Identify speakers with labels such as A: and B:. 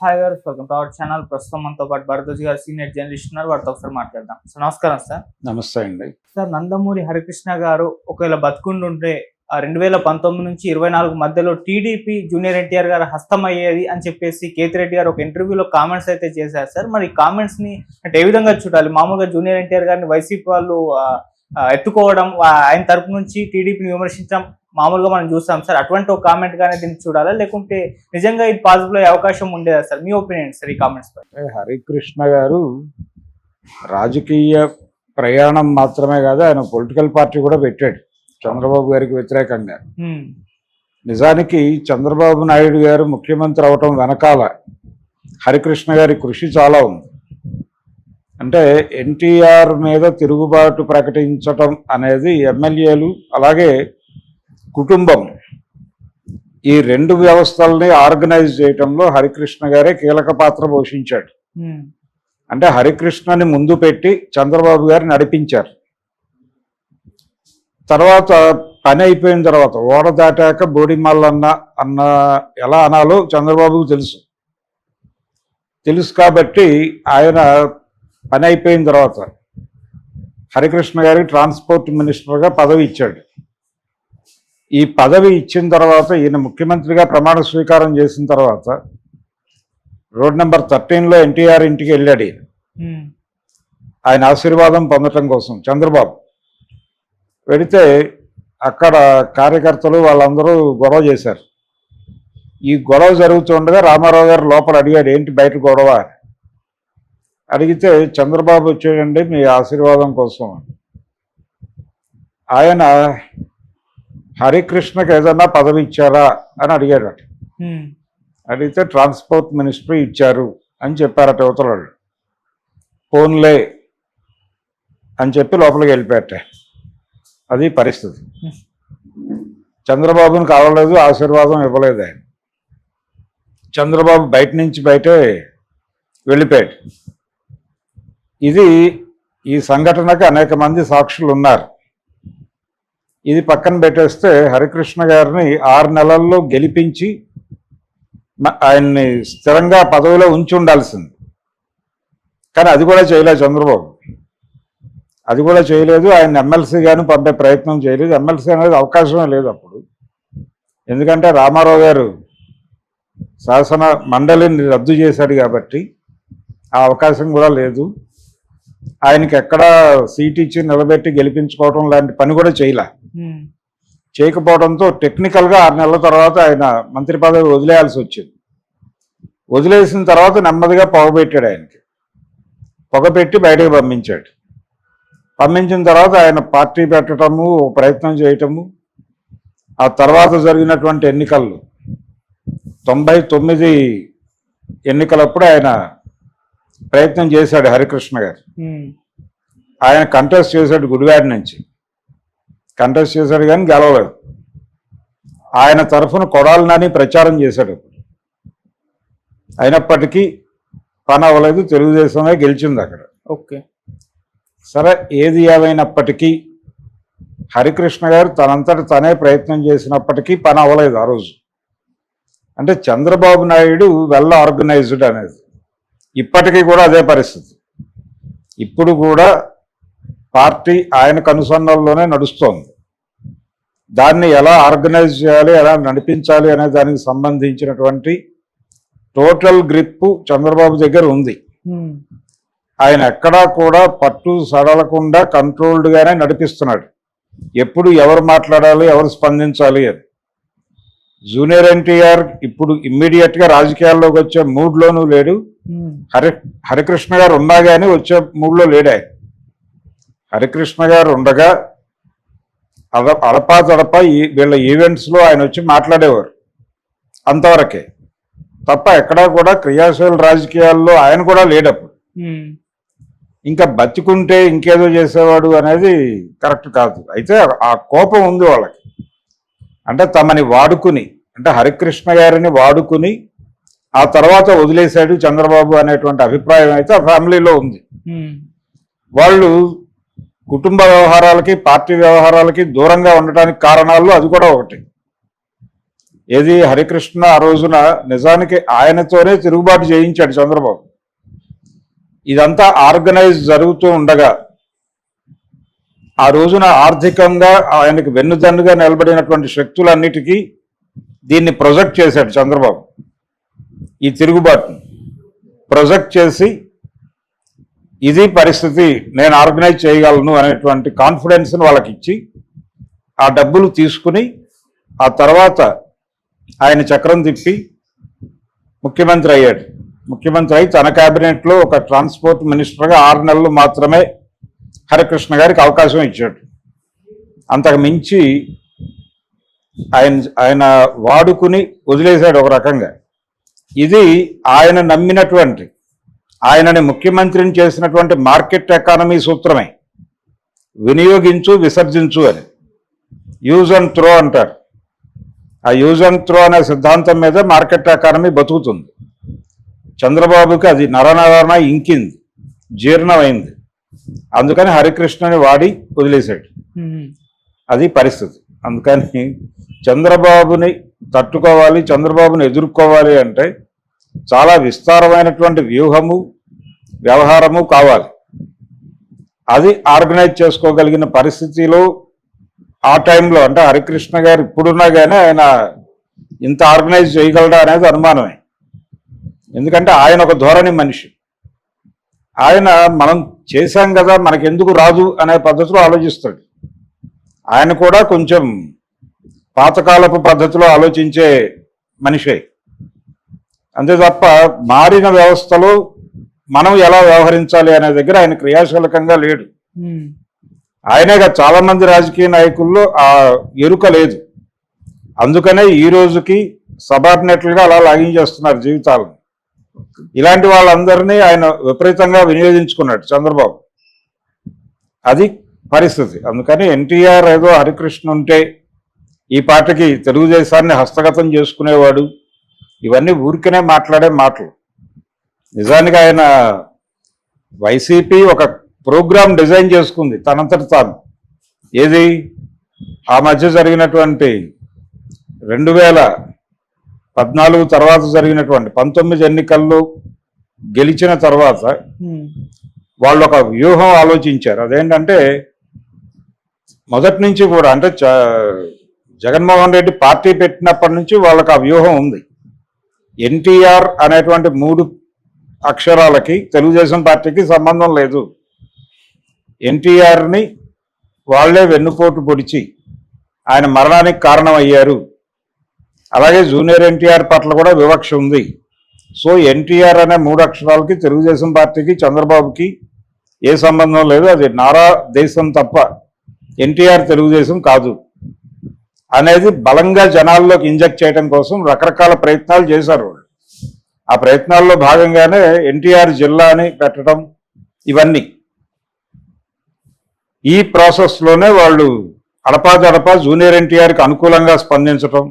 A: Hi గారు, welcome to our channel. ప్రస్తుతం మనతో పాటు భరద్వాజ్ గారు సీనియర్ జర్నలిస్ట్ ఉన్నారు. వారితో ఒకసారి మాట్లాడదాం. సో నమస్కారం సార్.
B: నమస్తే అండి.
A: సార్, నందమూరి హరికృష్ణ గారు ఒకవేళ బతుకుండుంటే 2019 నుంచి 24 మధ్యలో టీడీపీ జూనియర్ ఎన్టీఆర్ గారు హస్తం అయ్యేది అని చెప్పేసి కేతిరెడ్డి గారు ఒక ఇంటర్వ్యూలో కామెంట్స్ అయితే చేశారు సార్. మరి కామెంట్స్ ని అంటే ఏ విధంగా చూడాలి? మామూలుగా జూనియర్ ఎన్టీఆర్ గారిని వైసీపీ వాళ్ళు ఎత్తుకోవడం, ఆయన తరపు నుంచి టీడీపీని విమర్శించడం మామూలుగా మనం చూస్తాం సార్. అటువంటి ఒక కామెంట్ గానే దీన్ని చూడాలా, లేకుంటే నిజంగా ఇది పాసిబుల్ అయ్యే అవకాశం ఉండేదా సార్? మీ ఒపీనియన్ సార్ ఈ కామెంట్స్ పై.
B: హరికృష్ణ గారు రాజకీయ ప్రయాణం మాత్రమే కాదు, ఆయన పొలిటికల్ పార్టీ కూడా పెట్టాడు చంద్రబాబు గారికి వ్యతిరేకంగా. నిజానికి చంద్రబాబు నాయుడు గారు ముఖ్యమంత్రి అవటం వెనకాల హరికృష్ణ గారి కృషి చాలా ఉంది. అంటే ఎన్టీఆర్ మీద తిరుగుబాటు ప్రకటించటం అనేది ఎమ్మెల్యేలు అలాగే కుటుంబం ఈ రెండు వ్యవస్థల్ని ఆర్గనైజ్ చేయటంలో హరికృష్ణ గారే కీలక పాత్ర పోషించాడు. అంటే హరికృష్ణని ముందు పెట్టి చంద్రబాబు గారు నడిపించారు. తర్వాత పని అయిపోయిన తర్వాత ఓడ దాటాక బోడిమల్లన్న అన్న ఎలా అనాలో చంద్రబాబుకు తెలుసు కాబట్టి ఆయన పని అయిపోయిన తర్వాత హరికృష్ణ గారికి ట్రాన్స్పోర్ట్ మినిస్టర్గా పదవి ఇచ్చాడు. ఈ పదవి ఇచ్చిన తర్వాత ఈయన ముఖ్యమంత్రిగా ప్రమాణ స్వీకారం చేసిన తర్వాత రోడ్ నెంబర్ 13లో ఎన్టీఆర్ ఇంటికి వెళ్ళాడు. ఆయన ఆశీర్వాదం పొందటం కోసం చంద్రబాబు వెళితే అక్కడ కార్యకర్తలు వాళ్ళందరూ గొడవ చేశారు. ఈ గొడవ జరుగుతుండగా రామారావు గారు లోపల అడిగాడు, ఏంటి బయట గొడవ అని. అడిగితే చంద్రబాబు వచ్చాడండి మీ ఆశీర్వాదం కోసం. ఆయన హరికృష్ణకి ఏదన్నా పదవి ఇచ్చారా అని అడిగాడట. అడిగితే ట్రాన్స్పోర్ట్ మినిస్ట్రీ ఇచ్చారు అని చెప్పారట యువతలు. ఫోన్లే అని చెప్పి లోపలికి వెళ్ళిపోయాట. అది పరిస్థితి. చంద్రబాబుని కావలేదు, ఆశీర్వాదం ఇవ్వలేదు ఆయన. చంద్రబాబు బయట నుంచి బయటే వెళ్ళిపోయాడు. ఈ సంఘటనకు అనేక మంది సాక్షులు ఉన్నారు. ఇది పక్కన పెట్టేస్తే హరికృష్ణ గారిని 6 నెలల్లో గెలిపించి ఆయన్ని స్థిరంగా పదవిలో ఉంచి ఉండాల్సింది. కానీ అది కూడా చేయలేదు చంద్రబాబు. అది కూడా చేయలేదు. ఆయన ఎమ్మెల్సీగాను పంపే ప్రయత్నం చేయలేదు. ఎమ్మెల్సీ అనేది అవకాశమే లేదు అప్పుడు. ఎందుకంటే రామారావు గారు శాసన మండలిని రద్దు చేశాడు కాబట్టి ఆ అవకాశం కూడా లేదు. ఆయనకి ఎక్కడా సీట్ ఇచ్చి నిలబెట్టి గెలిపించుకోవడం లాంటి పని కూడా చేయకపోవడంతో టెక్నికల్గా 6 నెలల తర్వాత ఆయన మంత్రి పదవి వదిలేయాల్సి వచ్చింది. వదిలేసిన తర్వాత నెమ్మదిగా పొగపెట్టాడు. ఆయనకి పొగపెట్టి బయటకు పంపించిన తర్వాత ఆయన పార్టీ పెట్టడము, ప్రయత్నం చేయటము. ఆ తర్వాత జరిగినటువంటి ఎన్నికల్లో 99 ఎన్నికలప్పుడు ఆయన ప్రయత్నం చేశాడు హరికృష్ణ గారు. ఆయన కంటెస్ట్ చేశాడు, గుడివాడ నుంచి కంటెస్ట్ చేశాడు కానీ గెలవలేదు. ఆయన తరఫున కొడాలి నాని ప్రచారం చేశాడు. అయినప్పటికీ పని అవ్వలేదు. తెలుగుదేశమే గెలిచింది అక్కడ.
A: ఓకే,
B: సరే, ఏది ఏమైనప్పటికీ హరికృష్ణ గారు తనంతట తనే ప్రయత్నం చేసినప్పటికీ పని అవ్వలేదు ఆ రోజు. అంటే చంద్రబాబు నాయుడు వెల్ ఆర్గనైజ్డ్ అనేది ఇప్పటికీ కూడా అదే పరిస్థితి. ఇప్పుడు కూడా పార్టీ ఆయన కనుసన్నల్లోనే నడుస్తోంది. దాన్ని ఎలా ఆర్గనైజ్ చేయాలి, ఎలా నడిపించాలి అనే దానికి సంబంధించినటువంటి టోటల్ గ్రిప్ చంద్రబాబు దగ్గర ఉంది. ఆయన ఎక్కడా కూడా పట్టు సడలకుండా కంట్రోల్డ్గానే నడిపిస్తున్నాడు. ఎప్పుడు ఎవరు మాట్లాడాలి, ఎవరు స్పందించాలి అని. జూనియర్ ఎన్టీఆర్ ఇప్పుడు ఇమ్మీడియట్గా రాజకీయాల్లోకి వచ్చే మూడ్లోనూ లేడు. హరికృష్ణ గారు ఉన్నా కానీ వచ్చే మూడ్లో లేడు ఆయన. హరికృష్ణ గారు ఉండగా అడపా వీళ్ళ ఈవెంట్స్లో ఆయన వచ్చి మాట్లాడేవారు, అంతవరకే తప్ప ఎక్కడా కూడా క్రియాశీల రాజకీయాల్లో ఆయన కూడా లేడప్పుడు. ఇంకా బతికుంటే ఇంకేదో చేసేవాడు అనేది కరెక్ట్ కాదు. అయితే ఆ కోపం ఉంది వాళ్ళకి. అంటే తమని వాడుకుని, అంటే హరికృష్ణ గారిని వాడుకుని ఆ తర్వాత వదిలేశాడు చంద్రబాబు అనేటువంటి అభిప్రాయం అయితే ఆ ఫ్యామిలీలో ఉంది. వాళ్ళు కుటుంబ వ్యవహారాలకి పార్టీ వ్యవహారాలకి దూరంగా ఉండటానికి కారణాల్లో అది కూడా ఒకటి. ఏది హరికృష్ణ ఆ రోజున నిజానికి ఆయనతోనే తిరుగుబాటు చేయించాడు చంద్రబాబు. ఇదంతా ఆర్గనైజ్ జరుగుతూ ఉండగా ఆ రోజున ఆర్థికంగా ఆయనకు వెన్నుదన్నుగా నిలబడినటువంటి శక్తులన్నిటికీ దీన్ని ప్రొజెక్ట్ చేశాడు చంద్రబాబు. ఈ తిరుగుబాటును ప్రొజెక్ట్ చేసి ఇది పరిస్థితి, నేను ఆర్గనైజ్ చేయగలను అనేటువంటి కాన్ఫిడెన్స్ని వాళ్ళకి ఇచ్చి ఆ డబ్బులు తీసుకుని ఆ తర్వాత ఆయన చక్రం తిప్పి ముఖ్యమంత్రి అయ్యాడు. ముఖ్యమంత్రి అయి తన క్యాబినెట్లో ఒక ట్రాన్స్పోర్ట్ మినిస్టర్గా 6 నెలలు మాత్రమే హరికృష్ణ గారికి అవకాశం ఇచ్చాడు. అంతకు మించి ఆయన వాడుకుని వదిలేశాడు ఒక రకంగా. ఇది ఆయన నమ్మినటువంటి, ఆయనని ముఖ్యమంత్రిని చేసినటువంటి మార్కెట్ ఎకానమీ సూత్రమే, వినియోగించు విసర్జించు అని. యూజ్ అండ్ త్రో అంటారు. ఆ యూజ్ అండ్ త్రో అనే సిద్ధాంతం మీద మార్కెట్ ఎకానమీ బతుకుతుంది. చంద్రబాబుకి అది నరనరన ఇంకింది, జీర్ణమైంది. అందుకని హరికృష్ణని వాడి వదిలేశాడు. అది పరిస్థితి. అందుకని చంద్రబాబుని తట్టుకోవాలి, చంద్రబాబుని ఎదుర్కోవాలి అంటే చాలా విస్తారమైనటువంటి వ్యూహము, వ్యవహారము కావాలి. అది ఆర్గనైజ్ చేసుకోగలిగిన పరిస్థితిలో ఆ టైంలో, అంటే హరికృష్ణ గారు ఇప్పుడున్నా కానీ ఆయన ఇంత ఆర్గనైజ్ చేయగలడా అనేది అనుమానమే. ఎందుకంటే ఆయన ఒక ధోరణి మనిషి. ఆయన మనం చేశాం కదా మనకెందుకు రాదు అనే పద్ధతిలో ఆలోచిస్తాడు. ఆయన కూడా కొంచెం పాతకాలపు పద్ధతిలో ఆలోచించే మనిషే. అంతే తప్ప మారిన వ్యవస్థలో మనం ఎలా వ్యవహరించాలి అనే దగ్గర ఆయన క్రియాశీలకంగా లేడు. ఆయనేగా చాలా మంది రాజకీయ నాయకుల్లో ఆ ఎరుక లేదు. అందుకనే ఈ రోజుకి సబార్డినేట్లుగా అలా లాగించేస్తున్నారు జీవితాలను. ఇలాంటి వాళ్ళందరినీ ఆయన విపరీతంగా వినియోగించుకున్నాడు చంద్రబాబు. అది పరిస్థితి. అందుకని ఎన్టీఆర్ ఏదో హరికృష్ణ ఉంటే ఈ పార్టీకి తెలుగుదేశాన్ని హస్తగతం చేసుకునేవాడు, ఇవన్నీ ఊరికనే మాట్లాడే మాటలు. నిజానికి ఆయన వైసీపీ ఒక ప్రోగ్రామ్ డిజైన్ చేసుకుంది తనంతటి తాను. ఏది ఆ మధ్య జరిగినటువంటి 2014 తర్వాత జరిగినటువంటి 19 ఎన్నికల్లో గెలిచిన తర్వాత వాళ్ళు ఒక వ్యూహం ఆలోచించారు. అదేంటంటే మొదటి నుంచి కూడా, అంటే జగన్మోహన్ రెడ్డి పార్టీ పెట్టినప్పటి నుంచి వాళ్ళకి ఆ వ్యూహం ఉంది. ఎన్టీఆర్ అనేటువంటి 3 అక్షరాలకి తెలుగుదేశం పార్టీకి సంబంధం లేదు. ఎన్టీఆర్ని వాళ్లే వెన్నుపోటు పొడిచి ఆయన మరణానికి కారణమయ్యారు. అలాగే జూనియర్ ఎన్టీఆర్ పట్ల కూడా వివక్ష ఉంది. సో ఎన్టీఆర్ అనే 3 అక్షరాలకి తెలుగుదేశం పార్టీకి చంద్రబాబుకి ఏ సంబంధం లేదు. అది నారా దేశం తప్ప ఎన్టీఆర్ తెలుగుదేశం కాదు అనేది బలంగా జనాల్లోకి ఇంజెక్ట్ చేయడం కోసం రకరకాల ప్రయత్నాలు చేశారు వాళ్ళు. ఆ ప్రయత్నాల్లో భాగంగానే ఎన్టీఆర్ జిల్లా అని పెట్టడం, ఇవన్నీ ఈ ప్రాసెస్లోనే వాళ్ళు అడపాదడపా జూనియర్ ఎన్టీఆర్కి అనుకూలంగా స్పందించడం,